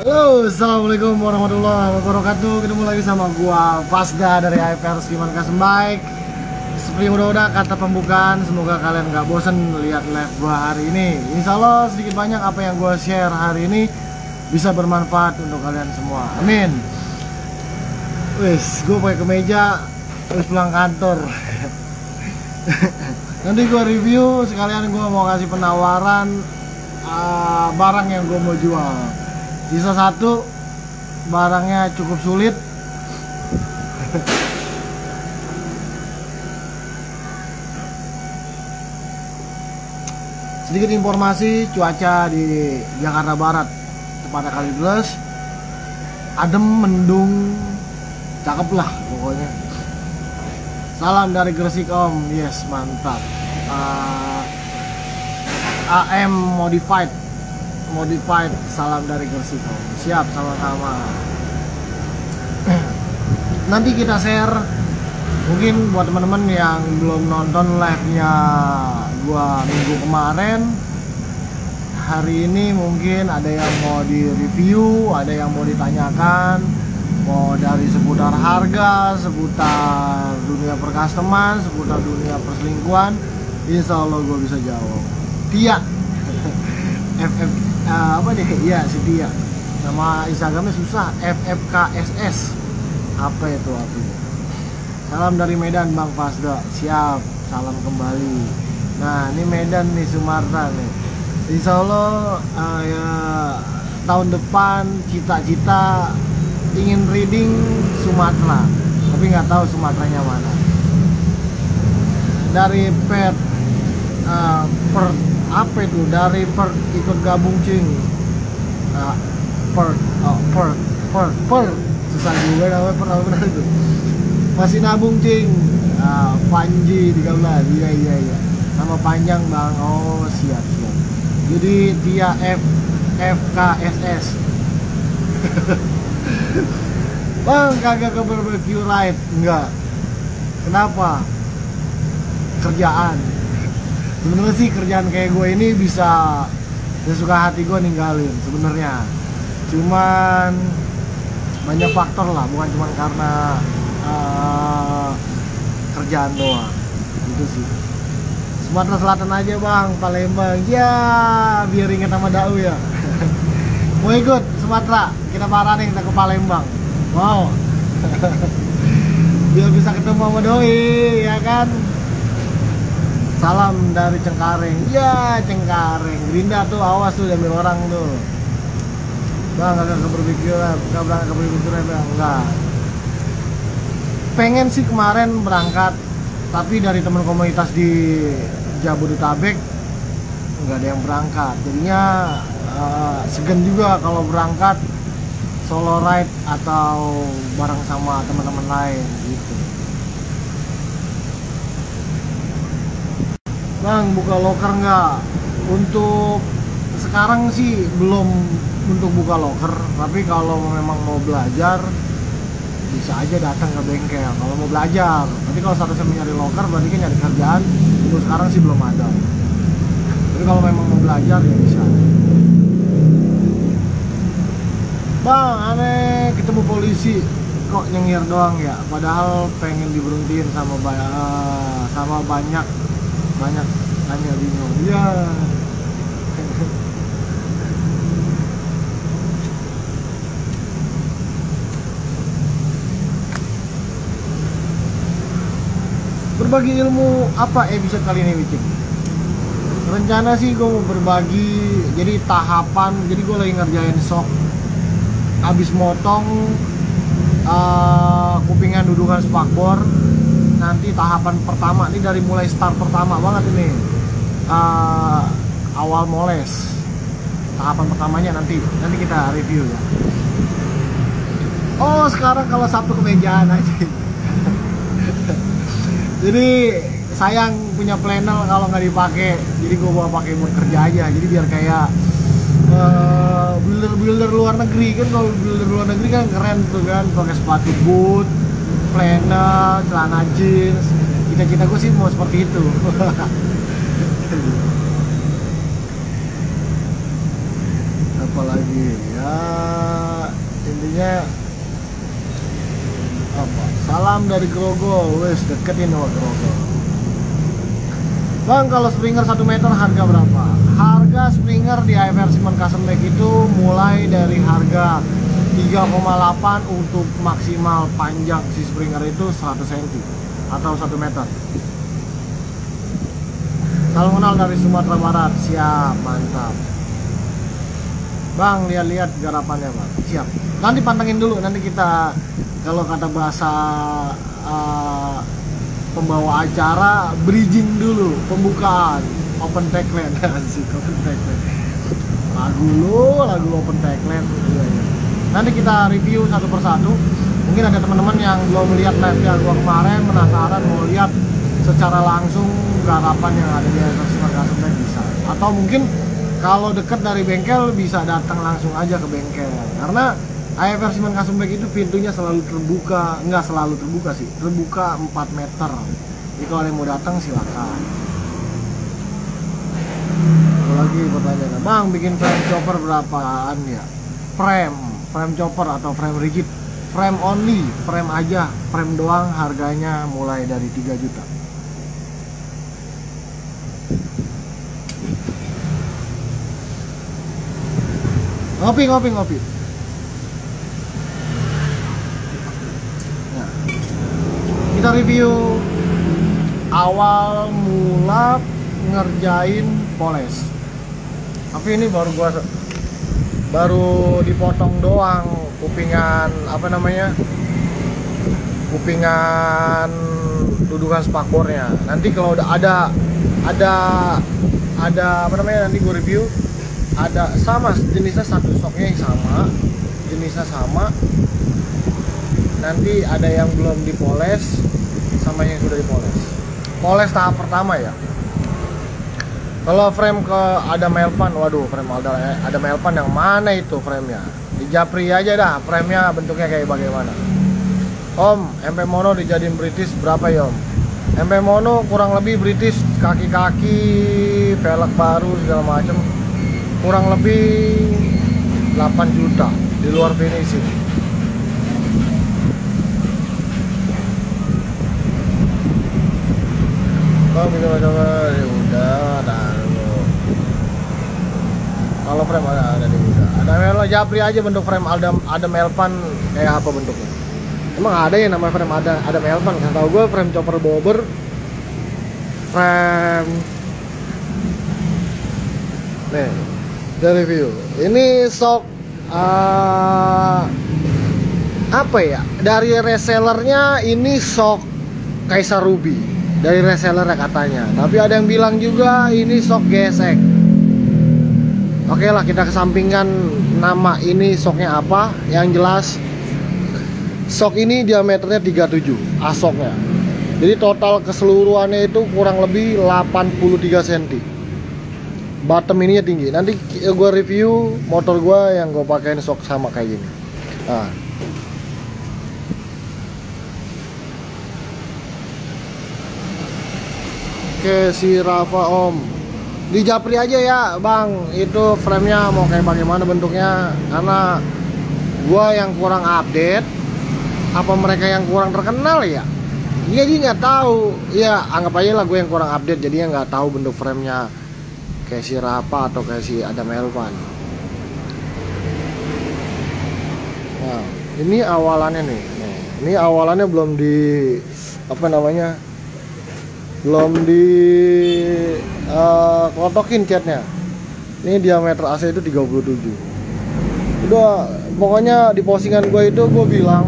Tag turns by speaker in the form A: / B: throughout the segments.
A: Halo, assalamualaikum warahmatullahi wabarakatuh. Ketemu lagi sama gua Fasda dari AFR Gimana Custom Bike. Seperti yang udah kata pembukaan, semoga kalian gak bosen lihat live gua hari ini. Insya Allah sedikit banyak apa yang gua share hari ini bisa bermanfaat untuk kalian semua. Amin. Wes, gua pakai kemeja terus pulang kantor. Nanti gua review sekalian, gua mau kasih penawaran barang yang gua mau jual. Sisa satu, barangnya cukup sulit. Sedikit informasi cuaca di Jakarta Barat, tepatnya Kalideres, adem, mendung, cakep lah pokoknya. Salam dari Gresik Om, yes mantap. AM Modified, salam dari Gresik Om. Siap, sama-sama. Nanti kita share, mungkin buat teman-teman yang belum nonton live-nya gua minggu kemarin, hari ini mungkin ada yang mau di-review, ada yang mau ditanyakan, mau dari seputar harga, seputar dunia percustoman, seputar dunia perselingkuhan. Insya Allah gue bisa jawab. Tia apa deh? Iya, si Tia. Nama Instagramnya susah, FFKSS. Apa itu artinya? Salam dari Medan Bang Fasda. Siap, salam kembali. Nah, ini Medan nih, Sumatera nih. Insya Allah ya, tahun depan cita-cita ingin reading Sumatera, tapi nggak tahu Sumateranya mana. Dari pet per apa itu, dari per ikut gabung cing, per susah juga namanya, per apa itu masih nabung cing. Panji 13, iya nama panjang Bang. Oh siap. Jadi Tia FKSS. Bang kagak ke barbecue ride? Enggak. Kenapa? Kerjaan. Sebenarnya sih kerjaan kayak gue ini bisa sesuka hati gue ninggalin sebenarnya. Cuman banyak faktor lah, bukan cuma karena kerjaan doang. Gitu sih. Sumatera Selatan aja Bang, Palembang. Ya, biar inget sama Dau ya. Mau ikut Sumatera? Kita paranin, kita ke Palembang. Wow. Biar bisa ketemu sama Doi, ya kan? Salam dari Cengkareng. Ya, Cengkareng. Gerinda tuh, awas tuh diambil orang tuh. Bang, gak berpikir, gak berangkat ke berpikir Bang. Enggak. Pengen sih kemarin berangkat, tapi dari teman komunitas di Jabodetabek nggak ada yang berangkat. Jadinya segan juga kalau berangkat solo ride atau bareng sama teman-teman lain gitu. Bang, buka loker nggak? Untuk sekarang sih belum untuk buka loker, tapi kalau memang mau belajar bisa aja datang ke bengkel kalau mau belajar. Nanti kalau statusnya mencari loker berarti kan nyari kerjaan. Untuk sekarang sih belum ada. Tapi kalau memang mau belajar ya bisa. Bang, aneh ketemu polisi kok nyengir doang ya, padahal pengen diberhentiin sama banyak hanya bingung. Iya. Berbagi ilmu apa episode kali ini, Wicik? Rencana sih gue mau berbagi, jadi tahapan. Jadi gue lagi ngerjain sok, abis motong kupingan dudukan spakbor. Nanti tahapan pertama, ini dari mulai start pertama banget ini, awal moles. Tahapan pertamanya nanti kita review ya. Oh sekarang kalau Sabtu kemejaan aja. Jadi sayang punya planner kalau nggak dipakai. Jadi gue bawa pakai buat kerja aja. Jadi biar kayak builder luar negeri kan. Kalau builder luar negeri kan keren tuh kan, pakai sepatu boot, planner, celana jeans. Cita-cita gue sih mau seperti itu. Apalagi ya, salam dari Grogol. Wes deket ini wah Grogol. Bang, kalau Springer 1 meter harga berapa? Harga Springer di AFR Simon Custom Bag itu mulai dari harga 3,8 untuk maksimal panjang si Springer itu 100 cm atau 1 meter. Salam kenal dari Sumatera Barat. Siap, mantap. Bang, lihat-lihat garapannya bang. Siap. Nanti pantengin dulu. Nanti kita kalau kata bahasa pembawa acara, bridging dulu, pembukaan, open tagline. Asik, open tagline. Lagu open tagline. Nanti kita review satu persatu. Mungkin ada teman-teman yang belum melihat live-nya gua kemarin, penasaran mau lihat secara langsung garapan yang ada di AFR Simon Custom Bag bisa. Atau mungkin kalau dekat dari bengkel bisa datang langsung aja ke bengkel. Karena AFR Simon Custom Bag itu pintunya selalu terbuka, nggak selalu terbuka sih, terbuka 4 meter. Jadi kalau ada yang mau datang silakan. Ada lagi pertanyaan, bang bikin frame chopper berapaan ya? Frame chopper atau frame rigid? Frame only, frame aja, frame doang harganya mulai dari 3 juta. Ngopi. Nah, kita review awal mula ngerjain poles. Tapi ini baru dipotong doang kupingan kupingan dudukan spakbornya. Nanti kalau udah ada nanti gue review. Ada sama jenisnya, satu soknya yang sama, nanti ada yang belum dipoles sama yang sudah dipoles. Poles tahap pertama ya. Kalau frame ke Adam Elvan, waduh frame Adam Elvan yang mana itu framenya? Di Japri aja dah, framenya bentuknya kayak bagaimana. Om, MP Mono dijadiin British berapa ya om? MP Mono kurang lebih British, kaki-kaki, velg baru segala macem, kurang lebih 8 juta di luar finishing. Kalau bisa coba ya udah kalau frame ada di udah. Ada Melo Japri aja bentuk frame Adam Elvan kayak apa bentuknya. Emang ada yang namanya frame Adam Elvan, kan tahu gue frame chopper bobber, frame nih. Review ini sok apa ya, dari resellernya ini sok Kaisar Ruby dari resellernya katanya, tapi ada yang bilang juga ini sok gesek. Oke lah, kita kesampingkan nama ini soknya apa. Yang jelas sok ini diameternya 37 asoknya, jadi total keseluruhannya itu kurang lebih 83 cm. Bottom ininya tinggi. Nanti gue review motor gue yang gue pakein sok sama kayak gini. Nah. Oke, si Rafa om, di Japri aja ya bang, itu framenya mau kayak bagaimana bentuknya. Karena gue yang kurang update, apa mereka yang kurang terkenal ya? Jadi nggak tahu. Ya anggap aja lah gue yang kurang update, jadinya nggak tahu bentuk framenya kayak si Rafa atau kayak si Adam Elvan. Nah, ini awalannya nih. Ini awalannya belum di belum di kotokin catnya. Ini diameter AC itu 37. Udah, pokoknya di postingan gue itu gue bilang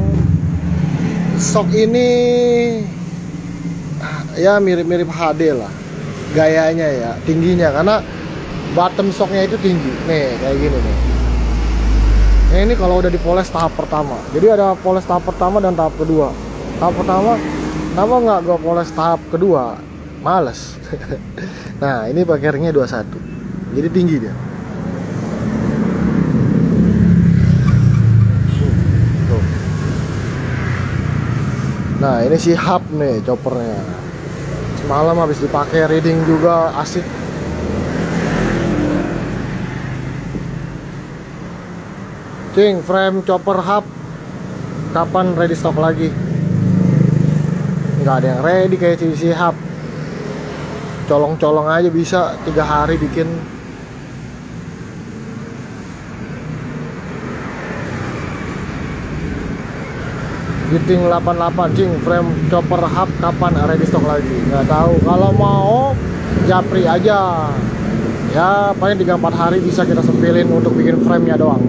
A: sok ini ya mirip-mirip HD lah gayanya ya, tingginya, karena bottom shocknya itu tinggi nih kayak gini nih. Nah, ini kalau udah dipoles tahap pertama, jadi ada poles tahap pertama dan tahap kedua. Tahap pertama kenapa nggak gue poles tahap kedua, males. Nah ini pakai ringnya 21, jadi tinggi dia. Tuh. Nah ini si hub nih choppernya, semalam habis dipakai reading juga asik. Cing, frame chopper hub kapan ready stock lagi? nggak ada yang ready kayak si Hub. Colong-colong aja bisa 3 hari bikin. Giting 88 cing, frame chopper Hub kapan ready stock lagi? Nggak tahu. Kalau mau japri aja ya, paling 3-4 hari bisa kita sempilin untuk bikin frame-nya doang.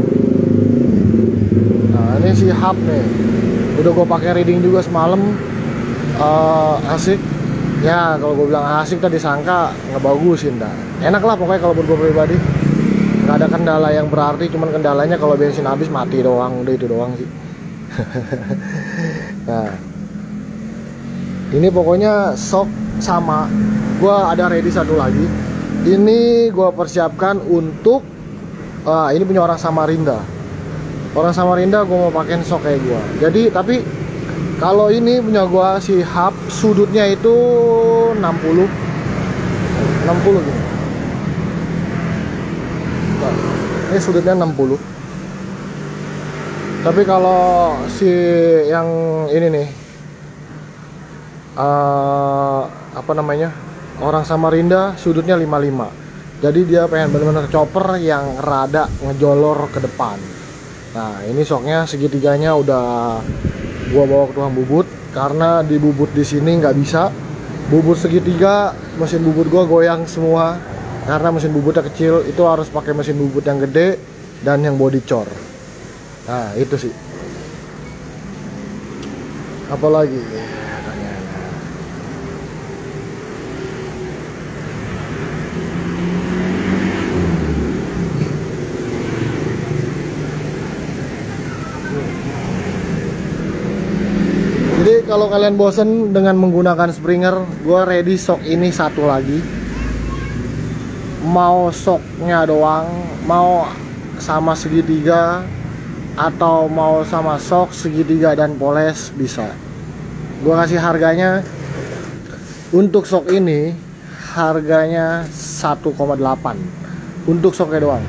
A: Nah ini si Hub nih, udah gue pakai reading juga semalam. Asik ya, kalau gue bilang asik tadi sangka ngebagusin dah. Enak lah pokoknya kalau buat gue pribadi, nggak ada kendala yang berarti. Cuman kendalanya kalau bensin habis mati doang, udah itu doang sih. Nah ini pokoknya sok sama. Gua ada ready satu lagi. Ini gua persiapkan untuk ini punya orang Samarinda. Orang Samarinda gua mau pakein sok kayak gua. Jadi tapi kalau ini punya gua si Hub, sudutnya itu 60 gini. Nah, ini sudutnya 60. Tapi kalau si yang ini nih apa namanya, orang Samarinda, sudutnya 55. Jadi dia pengen bener-bener chopper yang rada ngejolor ke depan. Nah ini soknya segitiganya udah gua bawa ke tukang bubut, karena di bubut di sini nggak bisa bubut segitiga. Mesin bubut gua goyang semua karena mesin bubutnya kecil. Itu harus pakai mesin bubut yang gede dan yang body cor. Nah itu sih. Apalagi jadi kalau kalian bosen dengan menggunakan Springer, gue ready sok ini satu lagi. Mau soknya doang, mau sama segitiga, atau mau sama sok segitiga dan poles bisa. Gua kasih harganya untuk sok ini, harganya 1,8 untuk soknya doang.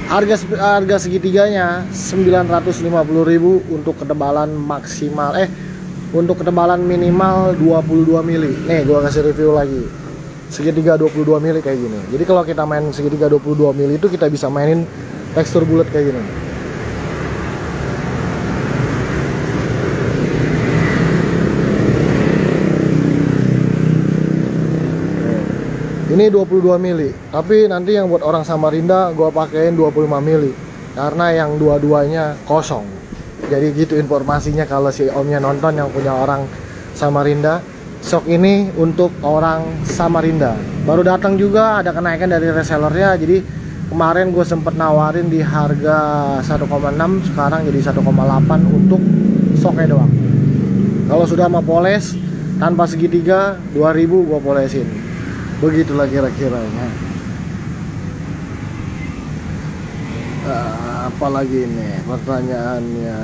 A: harga segitiganya 950.000 untuk ketebalan maksimal untuk ketebalan minimal 22 mili. Nih gua kasih review lagi. Segitiga 22 mili kayak gini. Jadi kalau kita main segitiga 22 mili itu kita bisa mainin tekstur bulat kayak gini. Ini 22 mili, tapi nanti yang buat orang Samarinda gua pakein 25 mili karena yang dua-duanya kosong. Jadi gitu informasinya kalau si omnya nonton yang punya orang Samarinda. Sok ini untuk orang Samarinda. Baru datang juga ada kenaikan dari resellernya. Jadi kemarin gue sempet nawarin di harga 1,6, sekarang jadi 1,8 untuk soknya doang. Kalau sudah mau poles tanpa segitiga 2000 gue polesin. Begitulah kira-kiranya. Apalagi ini pertanyaannya.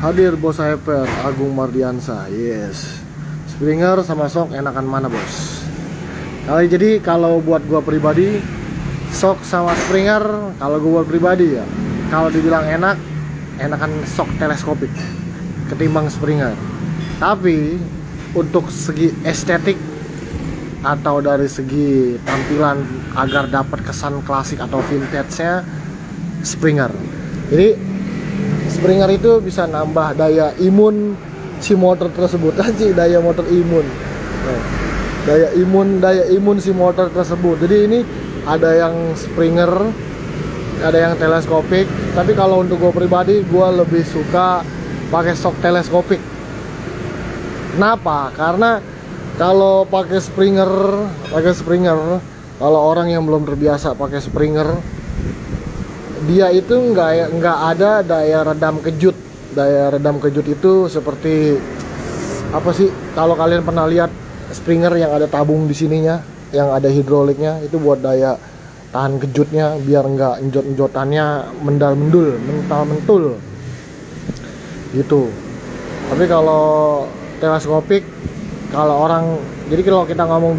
A: Hadir bos hyper Agung Mardiansa. Yes. Springer sama sok enakan mana bos? Jadi kalau buat gua pribadi, sok sama Springer. Kalau gua buat pribadi ya, kalau dibilang enakan sok teleskopik ketimbang Springer. Tapi untuk segi estetik atau dari segi tampilan agar dapat kesan klasik atau vintage-nya, Springer. Jadi Springer itu bisa nambah daya imun si motor tersebut. Anjir, daya motor imun. Daya imun si motor tersebut. Jadi ini ada yang Springer, ada yang teleskopik. Tapi kalau untuk gue pribadi, gue lebih suka pakai sok teleskopik. Kenapa? Karena kalau pakai Springer, kalau orang yang belum terbiasa pakai Springer, dia itu nggak ada daya redam kejut. Daya redam kejut itu seperti apa sih? Kalau kalian pernah lihat Springer yang ada tabung di sininya, yang ada hidroliknya, itu buat daya tahan kejutnya biar nggak enjot-enjotannya mental mentul gitu. Tapi kalau teleskopik Jadi kalau kita ngomong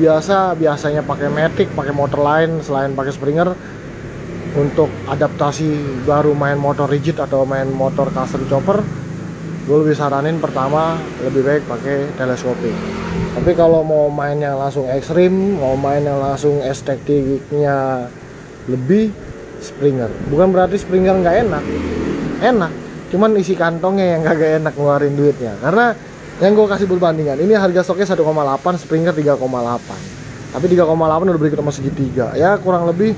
A: biasanya pakai Matic, pakai motor lain selain pakai Springer. Untuk adaptasi baru main motor rigid atau main motor custom chopper, gue lebih saranin pertama lebih baik pakai teleskopik. Tapi kalau mau main yang langsung ekstrim, mau main yang langsung estetiknya lebih, Springer. Bukan berarti Springer nggak enak, cuman isi kantongnya yang kagak enak ngeluarin duitnya. Karena yang gue kasih perbandingan, ini harga stoknya 1,8, Springer 3,8. Tapi 3,8 udah beri kita sama segitiga, ya kurang lebih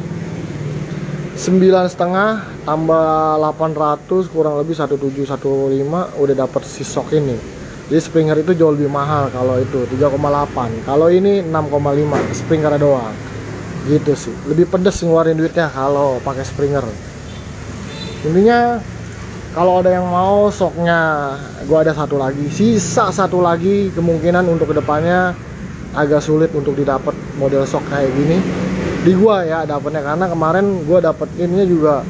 A: 9,5 tambah 800 kurang lebih 1715 udah dapet si sok ini. Jadi Springer itu jauh lebih mahal kalau itu 3,8. Kalau ini 6,5 Springer doang. Gitu sih. Lebih pedes ngeluarin duitnya kalau pakai Springer. Intinya kalau ada yang mau soknya, gua ada satu lagi. Sisa satu lagi, kemungkinan untuk kedepannya agak sulit untuk didapat model sok kayak gini. Di gua ya dapetnya, karena kemarin gua dapet ininya juga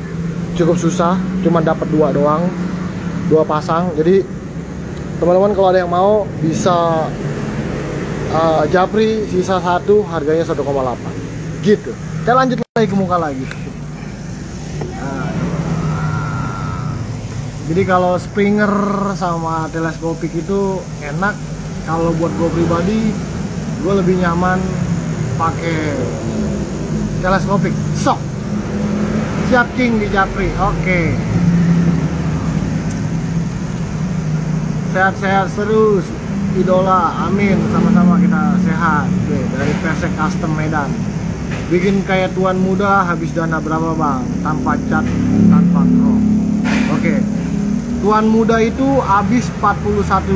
A: cukup susah, cuma dapat 2 doang, 2 pasang. Jadi teman-teman kalau ada yang mau bisa japri sisa 1, harganya 1,8 gitu. Kita lanjut lagi ke muka lagi. Jadi kalau Springer sama teleskopik itu enak. Kalau buat gue pribadi, gue lebih nyaman pakai teleskopik. Sok siap King di japri. Oke. Sehat-sehat terus idola, amin. Sama-sama kita sehat. Oke, dari Pesek Custom Medan. Bikin kayak tuan muda, habis dana berapa bang? Tanpa cat, tanpa chrome. Oke. Tuan muda itu habis 41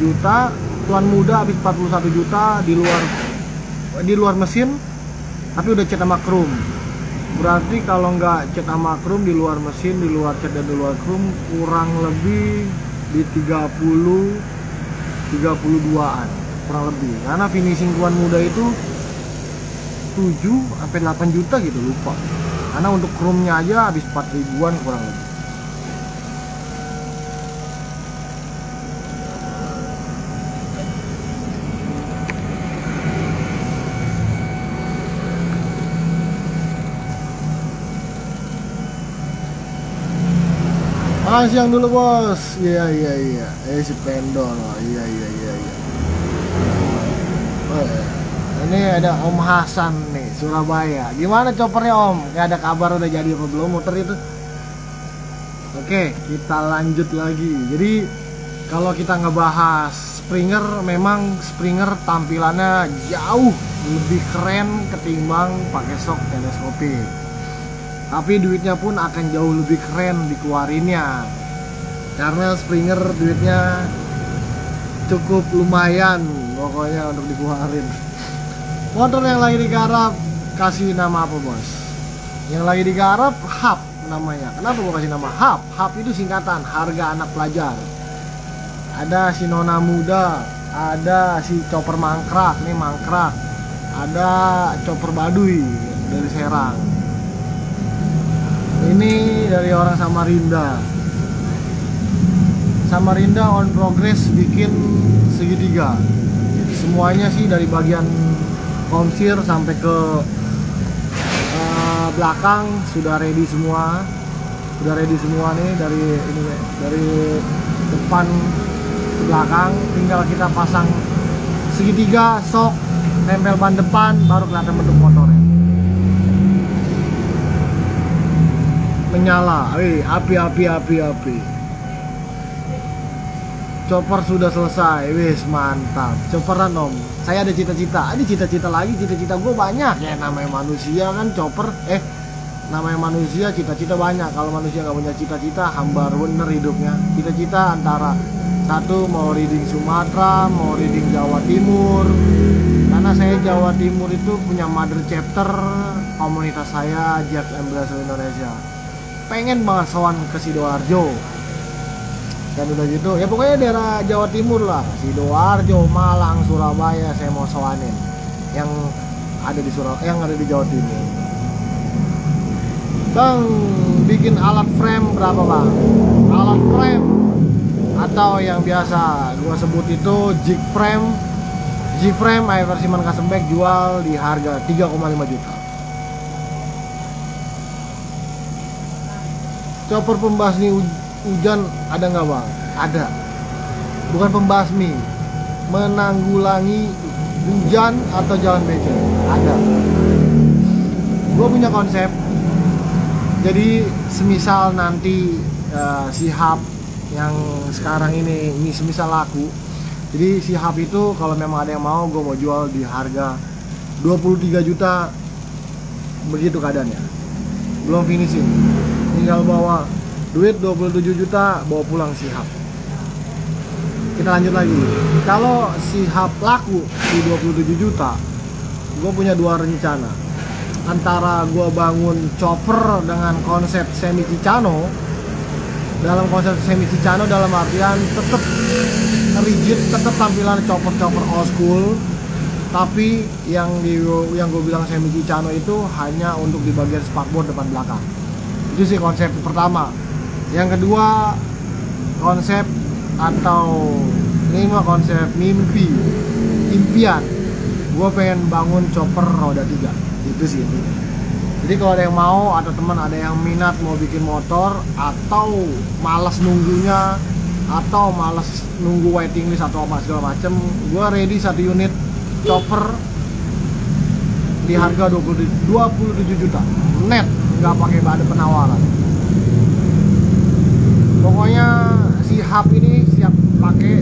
A: juta. Tuan muda habis 41 juta di luar mesin, tapi udah cat sama chrome. Berarti kalau nggak cat sama chrome, di luar mesin, di luar cat dan di luar chrome, kurang lebih di 32-an kurang lebih. Karena finishing tuan muda itu 7-8 juta gitu, lupa. Karena untuk chrome-nya aja habis 4 ribuan kurang lebih. Makan siang dulu bos. Iya. Si Pendol. Iya. Oh, iya. Ini ada Om Hasan nih, Surabaya. Gimana choppernya Om? Gak ada kabar udah jadi apa belum motor itu? Oke, kita lanjut lagi. Jadi kalau kita ngebahas Springer, memang Springer tampilannya jauh lebih keren ketimbang pakai sok teleskopik. Tapi duitnya pun akan jauh lebih keren dikeluarinnya, karena Springer duitnya cukup lumayan pokoknya untuk dikeluarin. Motor yang lagi digarap kasih nama apa bos? Yang lagi digarap HAP namanya. Kenapa gua kasih nama HAP? HAP itu singkatan harga anak pelajar. Ada si Nona Muda, ada si Chopper Mangkrak, nih Mangkrak, ada Chopper Baduy dari Serang. Ini dari orang Samarinda. Samarinda on progress bikin segitiga. Semuanya sih dari bagian komsir sampai ke belakang sudah ready semua. Sudah ready semua nih dari depan ke belakang. Tinggal kita pasang segitiga, sok, tempel ban depan, baru kelihatan bentuk motornya. Menyala, api. Chopper sudah selesai, wis mantap. Chopperan Om. Saya ada cita-cita, cita-cita gue banyak ya, namanya manusia kan. Chopper, namanya manusia cita-cita banyak. Kalau manusia nggak punya cita-cita, hambar bener hidupnya. Cita-cita antara satu mau reading Sumatera, mau reading Jawa Timur. Karena saya Jawa Timur itu punya mother chapter komunitas saya Jack Embrace Indonesia. Pengen banget sowan ke Sidoarjo, dan udah gitu ya pokoknya daerah Jawa Timur lah, Sidoarjo, Malang, Surabaya saya mau sowanin yang ada di Jawa Timur. Bang, bikin alat frame berapa bang? atau yang biasa gua sebut itu jig frame. Jig frame Iver Siman Custom Bike jual di harga 3,5 juta. Chopper pembasmi hujan ada nggak bang? Ada. Bukan pembasmi, menanggulangi hujan atau jalan becek. Ada. Gue punya konsep. Jadi semisal nanti si hub yang sekarang ini semisal laku. Jadi si hub itu kalau memang ada yang mau, gue mau jual di harga 23 juta. Begitu keadaannya. Belum finishing. Tinggal bawa duit 27 juta, bawa pulang si hub. Kita lanjut lagi. Kalau si hub laku di 27 juta, gue punya dua rencana. Antara gue bangun chopper dengan konsep semi Cicano. Dalam konsep semi Cicano dalam artian tetap rigid, tetap tampilan chopper old school, tapi yang gue bilang semi Cicano itu hanya untuk di bagian spakbor depan belakang. Itu sih konsep pertama. Yang kedua, konsep atau ini mah konsep impian. Gue pengen bangun chopper roda 3. Itu sih ini. Jadi kalau ada yang mau, atau teman ada yang minat mau bikin motor, atau malas nunggunya, atau malas nunggu waiting list atau apa segala macem, gue ready 1 unit chopper di harga 27 juta net, nggak pakai ada penawaran. Pokoknya si hub ini siap pakai,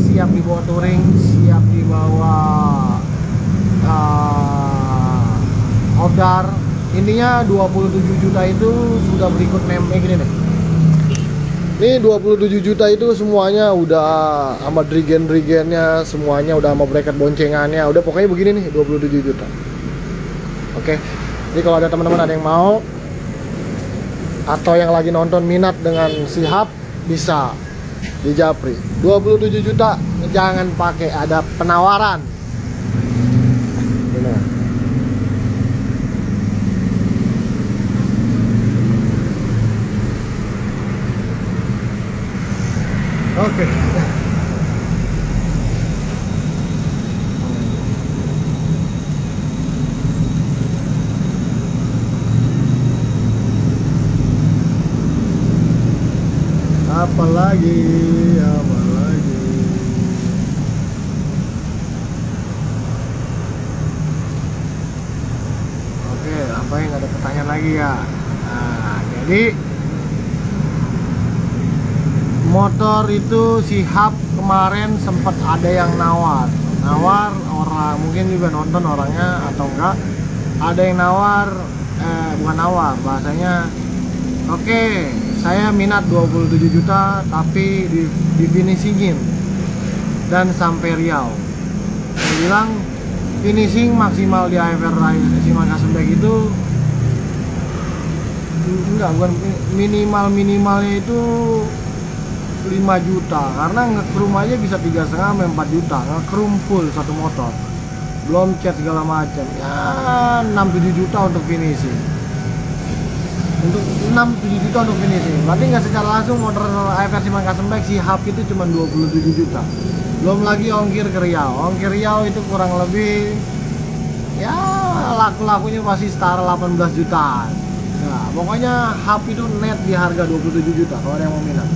A: siap dibawa touring, siap dibawa outdoor. Intinya 27 juta itu sudah berikut name gini nih. Ini 27 juta itu semuanya udah sama drigen-drigennya, semuanya udah sama bracket boncengannya, udah pokoknya begini nih 27 juta. Oke. Jadi kalau ada teman-teman ada yang mau atau yang lagi nonton minat dengan si hub, bisa di Japri 27 juta, jangan pakai ada penawaran. Benar. Oke. Apalagi. Oke, apa yang ada pertanyaan lagi ya? Nah, jadi motor itu si hub kemarin sempat ada yang nawar orang, mungkin juga nonton orangnya atau enggak, ada yang nawar, bukan nawar bahasanya, oke, saya minat 27 juta tapi di finishingin dan sampai Riau. Saya bilang finishing maksimal di Iver Siman Custom Bike itu enggak, bukan minimalnya itu 5 juta, karena nge-chrome aja bisa 3,5 sampai 4 juta nge-chrome full satu motor, belum cat segala macam ya. 6-7 juta untuk finishing, untuk 6-7 juta untuk finishing. Berarti nggak secara langsung motor Iver Siman Custom Bike si hub itu cuma 27 juta, belum lagi ongkir ke Riau. Ongkir Riau itu kurang lebih ya laku-lakunya masih setara 18 jutaan. Nah, pokoknya hub itu net di harga 27 juta kalau ada yang mau minat.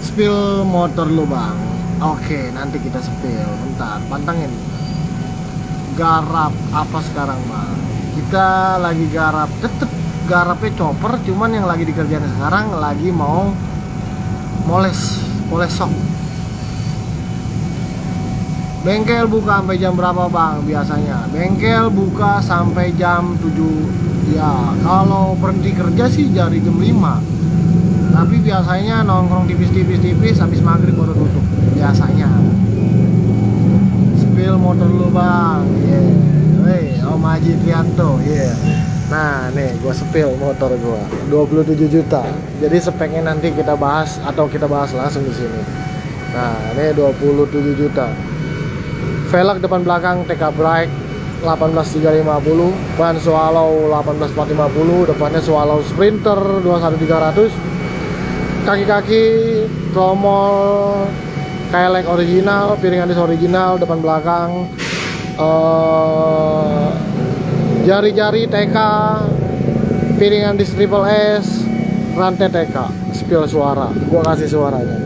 A: Spill motor lu bang. Oke, nanti kita spill. Bentar, pantangin. Garap apa sekarang bang? Kita lagi garap, tetep garapnya chopper, cuman yang lagi dikerjain sekarang lagi mau moles sok. Bengkel buka sampai jam berapa bang biasanya? Bengkel buka sampai jam 7. Ya, kalau berhenti kerja sih dari jam 5. Tapi biasanya nongkrong tipis habis maghrib baru tutup biasanya. Spill motor lu bang. Yeah. Om Haji Trianto. Yeah. Nah nih gue spill motor gue 27 juta. Jadi speknya nanti kita bahas atau kita bahas langsung di sini. Nah ini 27 juta. Velg depan belakang TK Brake 18350, ban Swallow 18450, depannya Swallow Sprinter 21300. kaki-kaki tromol kayak original, piringan dis original depan belakang, jari-jari TK, piringan dis triple S, rantai TK, spill suara. Gua kasih suaranya.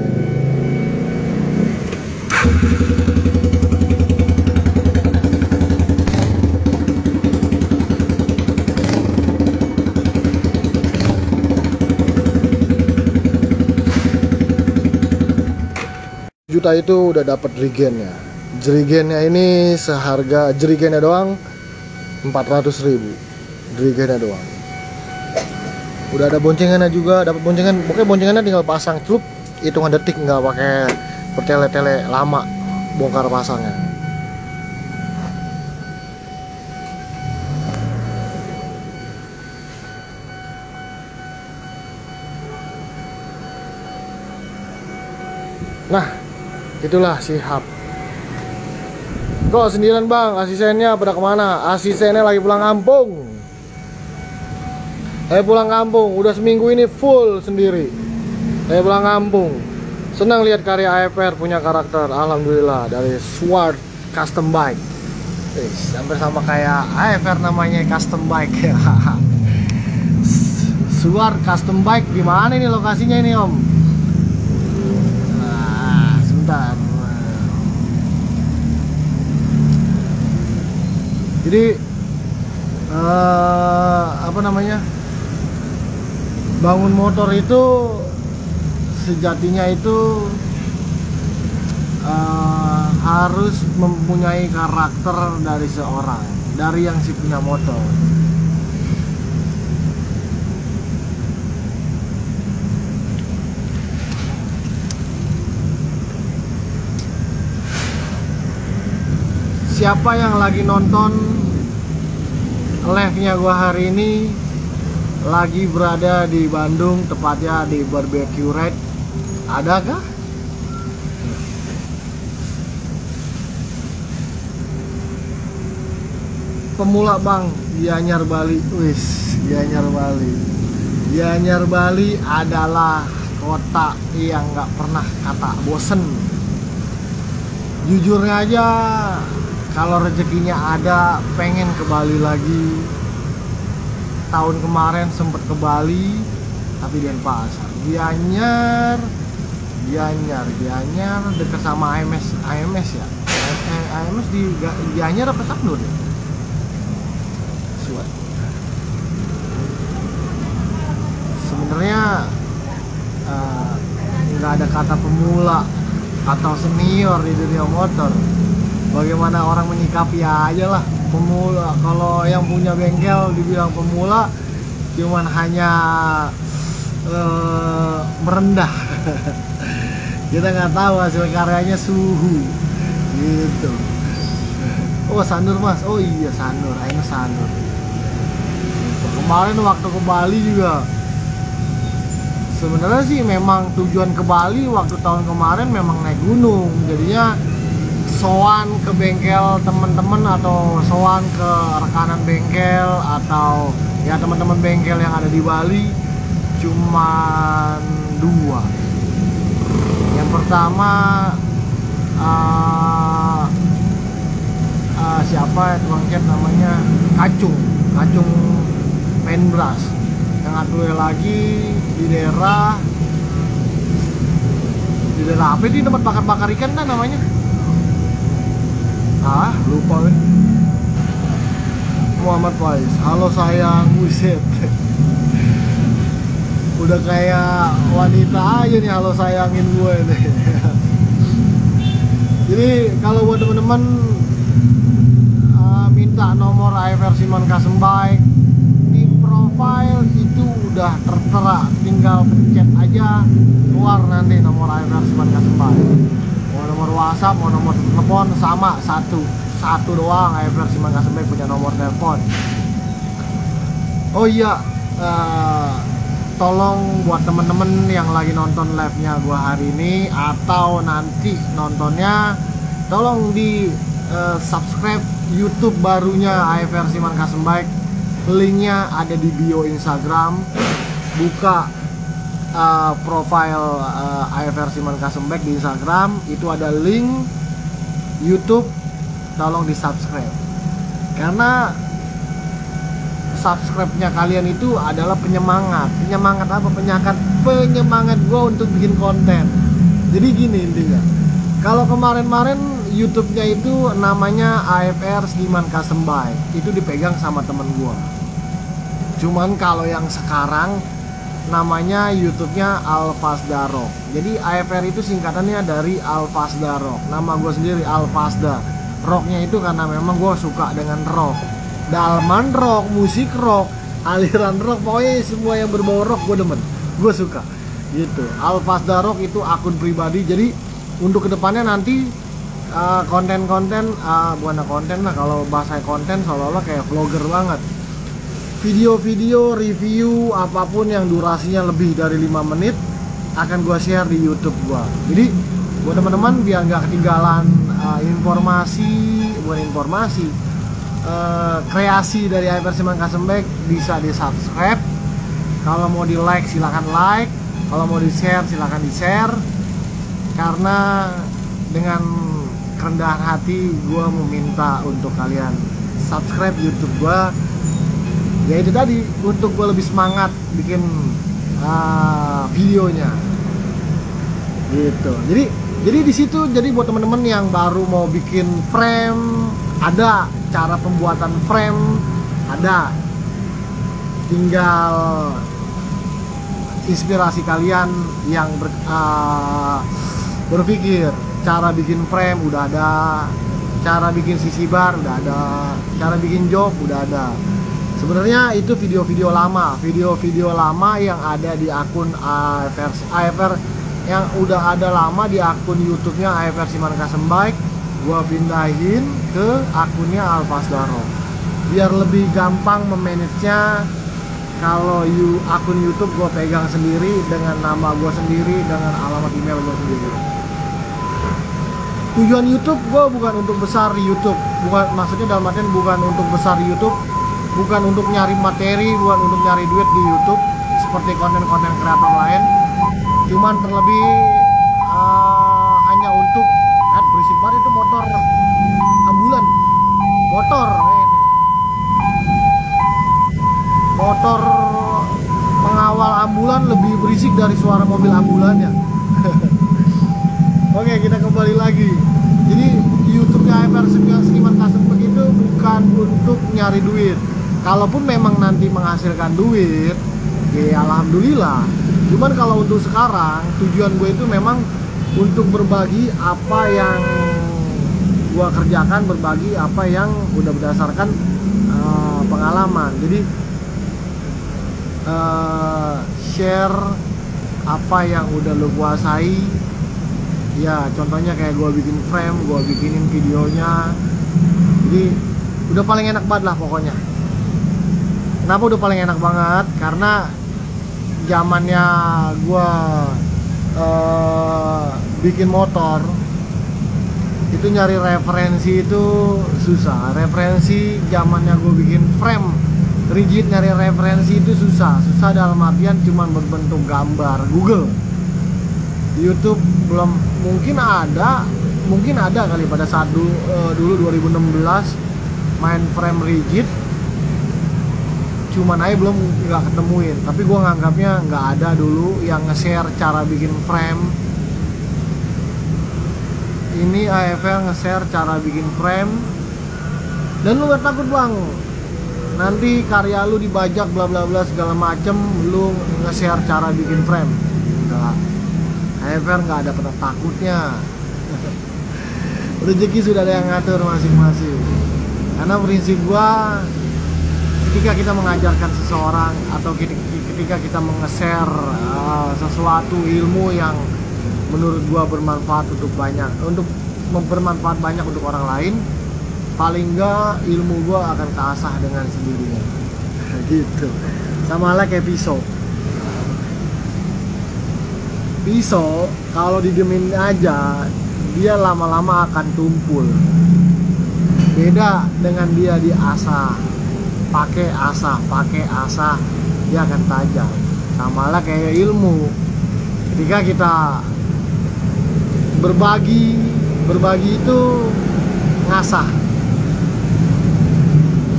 A: Juta itu udah dapat jerigennya. Jerigennya ini seharga jerigennya doang 400.000. Jerigennya doang. Udah ada boncengannya juga, dapat boncengan. Pokoknya boncengannya tinggal pasang celup, hitungan detik, nggak pakai bertele-tele lama bongkar pasangnya. Nah, itulah si hub. Kok sendirian bang, asistennya pada kemana? Asistennya lagi pulang kampung. Pulang kampung, udah seminggu ini full sendiri. Pulang kampung. Senang lihat karya AFR punya karakter. Alhamdulillah, dari Sword Custom Bike. Hampir sama kayak AFR namanya, Custom Bike. Sword Custom Bike di mana ini lokasinya ini om? Nah, sebentar. Jadi apa namanya, bangun motor itu sejatinya itu harus mempunyai karakter dari seorang, dari yang si punya motor. Siapa yang lagi nonton live-nya gua hari ini lagi berada di Bandung, tepatnya di Barbecue Red, adakah? Pemula bang, Gianyar Bali. Wis, Gianyar Bali. Gianyar Bali adalah kota yang nggak pernah kata bosen. Jujurnya aja, kalau rezekinya ada, pengen ke Bali lagi. Tahun kemarin sempet ke Bali, tapi di Denpasar. Gianyar dekat sama AMS ya. AMS di Gianyar apa Saknur ya? Sebenarnya nggak ada kata pemula atau senior di dunia motor. Bagaimana orang menyikapi aja lah. Pemula, kalau yang punya bengkel dibilang pemula, cuman hanya merendah. Kita nggak tahu hasil karyanya suhu gitu. Oh Sanur mas, oh iya Sanur, ayo Sanur. Kemarin waktu ke Bali juga, sebenarnya sih memang tujuan ke Bali waktu tahun kemarin memang naik gunung, jadinya soan ke bengkel teman-teman atau soan ke rekanan bengkel atau ya teman-teman bengkel yang ada di Bali, cuman dua. Yang pertama siapa tukang cat namanya, Kacung Penbras. Yang satu lagi di daerah apa ini, tempat bakar ikan kan namanya, lupa kan. Muhammad Faiz, halo sayang, buset. Udah kayak wanita aja nih halo sayangin gue nih. Jadi kalau buat temen-temen minta nomor AFR Siman Custom Bike, di profile itu udah tertera, tinggal pencet aja keluar nanti nomor AFR Siman Custom Bike. Mau nomor WhatsApp, mau nomor telepon sama, satu doang. AFR Siman Custom Bike punya nomor telepon. Oh iya, tolong buat temen-temen yang lagi nonton live-nya gua hari ini atau nanti nontonnya, tolong di subscribe YouTube barunya AFR Siman Custom Bike. Linknya ada di bio Instagram. Buka profile AFR Siman Kasembek di Instagram, itu ada link YouTube, tolong di subscribe, karena subscribe-nya kalian itu adalah penyemangat apa, penyemangat gue untuk bikin konten. Jadi gini intinya, kalau kemarin YouTube-nya itu namanya AFR Siman Kasembek, itu dipegang sama temen gue. Cuman kalau yang sekarang namanya YouTube-nya Alfazda Rock. Jadi AFR itu singkatannya dari Alfazda Rock. Nama gue sendiri Alfazda. Rocknya itu karena memang gue suka dengan rock, dalman rock, musik rock, aliran rock, pokoknya semua yang berbau rock gue demen, gue suka gitu. Alfazda Rock itu akun pribadi. Jadi untuk kedepannya nanti konten-konten bukan konten lah, kalau bahasa konten seolah-olah kayak vlogger banget. Video-video review apapun yang durasinya lebih dari 5 menit akan gue share di YouTube gue. Jadi buat teman-teman biar nggak ketinggalan kreasi dari AFR Siman Kasembek, bisa di subscribe. Kalau mau di like silahkan like, kalau mau di share silahkan di share. Karena dengan kerendahan hati gue meminta untuk kalian subscribe YouTube gue. Ya itu tadi, untuk gue lebih semangat bikin videonya gitu. Jadi di situ, jadi buat teman-teman yang baru mau bikin frame, ada cara pembuatan frame, ada, tinggal inspirasi kalian yang berpikir cara bikin frame udah ada, cara bikin sisi bar udah ada, cara bikin jok udah ada. Sebenarnya itu video-video lama yang ada di akun AFR yang udah ada lama di akun YouTube-nya AFR Siman Kasembek, gua pindahin ke akunnya Alfazda Rock biar lebih gampang memanage-nya. Kalau akun YouTube gua pegang sendiri dengan nama gua sendiri, dengan alamat email gua sendiri. Tujuan YouTube gua bukan untuk besar di YouTube, maksudnya dalam artian bukan untuk besar di YouTube, bukan untuk nyari materi, bukan untuk nyari duit di YouTube seperti konten-konten kreator lain. Cuman terlebih hanya untuk berisik banget itu motor ambulan, motor pengawal ambulan lebih berisik dari suara mobil ambulannya. Oke, kita kembali lagi. Jadi YouTube-nya AFR Siman Kasembek itu bukan untuk nyari duit. Kalaupun memang nanti menghasilkan duit, ya alhamdulillah. Cuman kalau untuk sekarang, tujuan gue itu memang untuk berbagi apa yang gue kerjakan, berbagi apa yang udah berdasarkan pengalaman. Jadi share apa yang udah lo kuasai. Ya contohnya kayak gue bikin frame, gue bikinin videonya. Jadi udah paling enak banget lah pokoknya. Kenapa udah paling enak banget? Karena zamannya gue bikin motor itu nyari referensi itu susah. Referensi zamannya gue bikin frame rigid, nyari referensi itu susah dalam artian cuman berbentuk gambar Google. YouTube belum, mungkin ada kali pada saat dulu 2016 main frame rigid, cuman aja belum nggak ketemuin. Tapi gue nganggapnya nggak ada dulu yang nge-share cara bikin frame. Ini AFR nge-share cara bikin frame, dan lu nggak takut bang nanti karya lu dibajak bla bla bla segala macem, lu nge-share cara bikin frame. Enggak, AFR nggak ada pernah takutnya. Rezeki sudah ada yang ngatur masing-masing. Karena prinsip gua, ketika kita mengajarkan seseorang atau ketika kita nge-share sesuatu ilmu yang menurut gua bermanfaat untuk bermanfaat banyak untuk orang lain, paling enggak ilmu gua akan keasah dengan sendirinya. Gitu. Sama lah kayak pisau kalau didiemin aja dia lama-lama akan tumpul. Beda dengan dia diasah, pakai asah dia akan tajam. Sama lah kayak ilmu, ketika kita berbagi itu ngasah.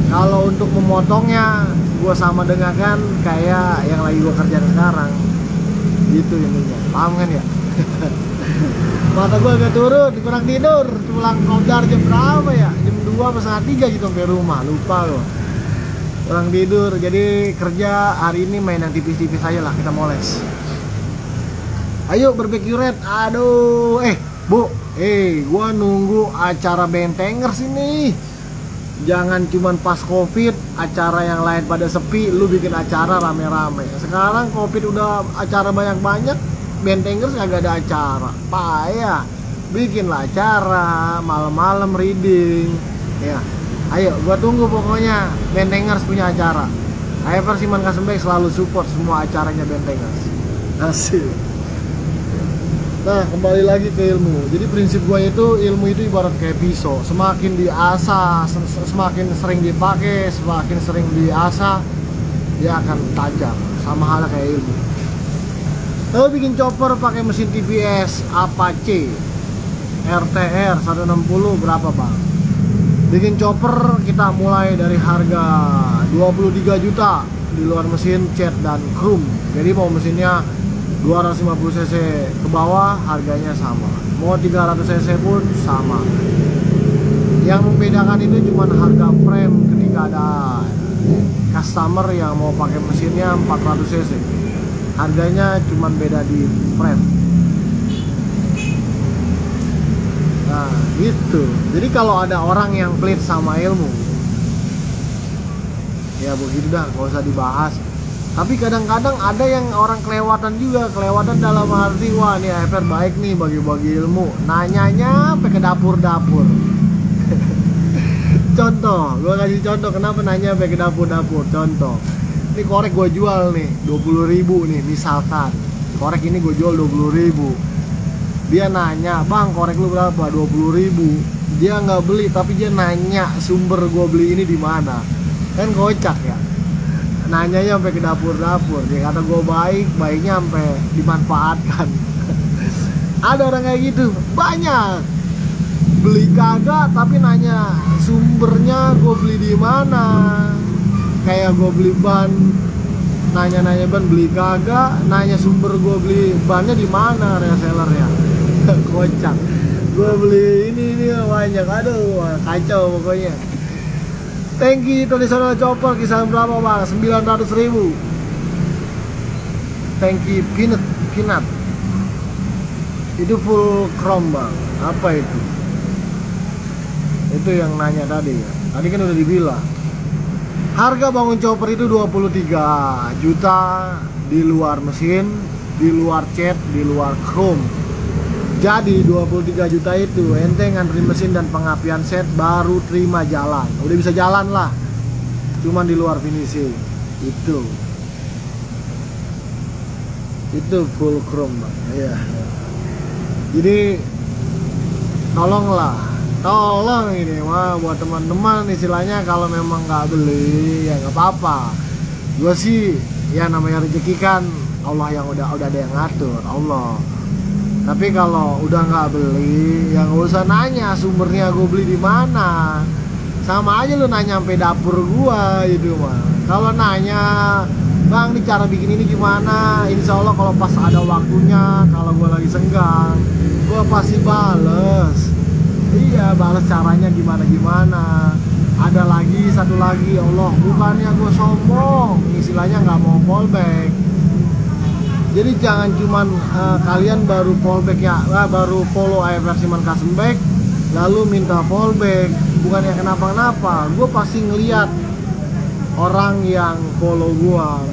A: Kalau untuk memotongnya gue sama dengan kan kayak yang lagi gue kerjain sekarang gitu intinya, paham kan ya? Mata gue agak turun, kurang tidur, pulang kodar jam berapa ya? Jam 2 atau setengah 3 gitu sampai rumah, lupa loh. Kurang tidur, jadi kerja hari ini main yang tipis-tipis aja lah, kita moles. Ayo barbecue red, aduh, bu, gua nunggu acara Bentengers ini. Jangan cuman pas covid, acara yang lain pada sepi, lu bikin acara rame-rame. Sekarang covid udah acara banyak-banyak, Bentengers kagak ada acara, payah. Bikinlah acara, malam-malam reading, ya. Ayo, gua tunggu pokoknya Bentengers punya acara. Eversiman Kasembek selalu support semua acaranya Bentengers. Asik. Nah, kembali lagi ke ilmu. Jadi prinsip gua itu, ilmu itu ibarat kayak pisau. Semakin diasah, semakin sering dipakai, semakin sering diasah, dia akan tajam. Sama halnya kayak ilmu. Kalau bikin chopper pakai mesin TPS Apache RTR 160 berapa bang? Bikin chopper kita mulai dari harga 23 juta di luar mesin, cat dan chrome. Jadi mau mesinnya 250 cc ke bawah harganya sama, mau 300 cc pun sama. Yang membedakan itu cuma harga frame ketika ada customer yang mau pakai mesinnya 400 cc, harganya cuma beda di frame. Nah gitu. Jadi kalau ada orang yang pelit sama ilmu, ya begitu dah, gak usah dibahas. Tapi kadang-kadang ada yang orang kelewatan juga. Kelewatan dalam arti, wah ini AFR baik nih bagi-bagi ilmu, nanyanya sampai ke dapur-dapur. Contoh, gue kasih contoh kenapa nanya sampai ke dapur-dapur. Contoh, ini korek gue jual nih 20.000 nih misalkan. Korek ini gue jual 20.000. Dia nanya, bang korek lu berapa? 20.000. Dia nggak beli tapi dia nanya sumber gue beli ini di mana. Kan kocak ya. Nanyanya sampai ke dapur-dapur. Dia kata gue baiknya sampai dimanfaatkan. Ada orang kayak gitu, banyak. Beli kagak tapi nanya sumbernya gue beli di mana. Kayak gue beli ban, nanya-nanya ban beli kagak, nanya sumber gue beli bannya di mana resellernya. Kocak. Gue beli ini banyak, aduh kacau pokoknya. Tangki tradisional chopper kisaran berapa bang? 900.000. Tangki peanut itu full chrome bang. Apa itu? Itu yang nanya tadi ya. Tadi kan udah dibilang. Harga bangun chopper itu 23 juta di luar mesin, di luar cat, di luar chrome. Jadi 23 juta itu ente ngantri mesin dan pengapian set baru terima jalan. Udah bisa jalan lah. Cuman di luar finishing. Itu full chrome bang. Iya. Jadi tolong ini mah buat teman-teman istilahnya, kalau memang nggak beli ya nggak apa-apa. Gue sih ya namanya rezeki kan Allah yang udah ada yang ngatur, Allah. Tapi kalau udah nggak beli, ya nggak usah nanya sumbernya gue beli di mana. Sama aja lu nanya sampai dapur gua gitu mah. Kalau nanya, bang ini cara bikin ini gimana? Insya Allah kalau pas ada waktunya, kalau gua lagi senggang, gua pasti bales. Iya, bales caranya gimana. Ada lagi, satu lagi, Allah bukannya gue sombong, istilahnya nggak mau fallback. Jadi jangan cuman kalian baru fallback ya, baru follow Eversiman Kasembek lalu minta fallback. Bukannya kenapa-kenapa, gue pasti ngeliat orang yang follow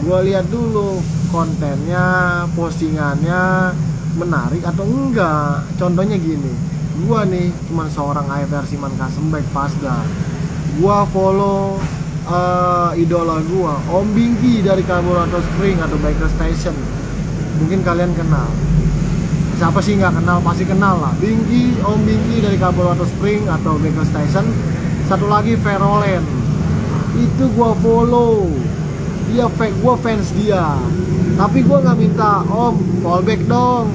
A: gue lihat dulu kontennya, postingannya menarik atau enggak. Contohnya gini, gue nih cuman seorang Eversiman Kasembek Pasda, gue follow idola gue Om Bingki dari Carburetor Spring atau Biker Station. Mungkin kalian kenal. Siapa sih nggak kenal? Pasti kenal lah. Bingki, Om Bingki dari Carburetor Spring atau Biker Station. Satu lagi Veroland. Itu gua follow. dia gue fans dia, tapi gue nggak minta om fallback dong,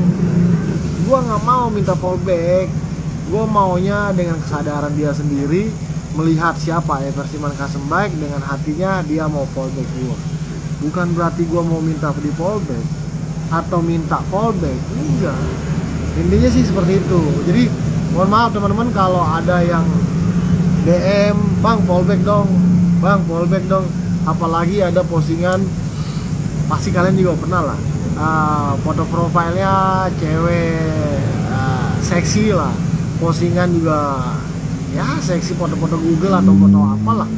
A: gue nggak mau minta fallback. Gue maunya dengan kesadaran dia sendiri, melihat siapa Eversiman Kasembek, dengan hatinya dia mau fallback gue. Bukan berarti gue mau minta di fallback atau minta fallback, enggak. Intinya sih seperti itu. Jadi mohon maaf teman-teman kalau ada yang DM, bang fallback dong, bang fallback dong. Apalagi ada postingan, pasti kalian juga pernah lah, foto profilnya cewek seksi lah, postingan juga ya seksi, foto-foto Google atau foto apalah.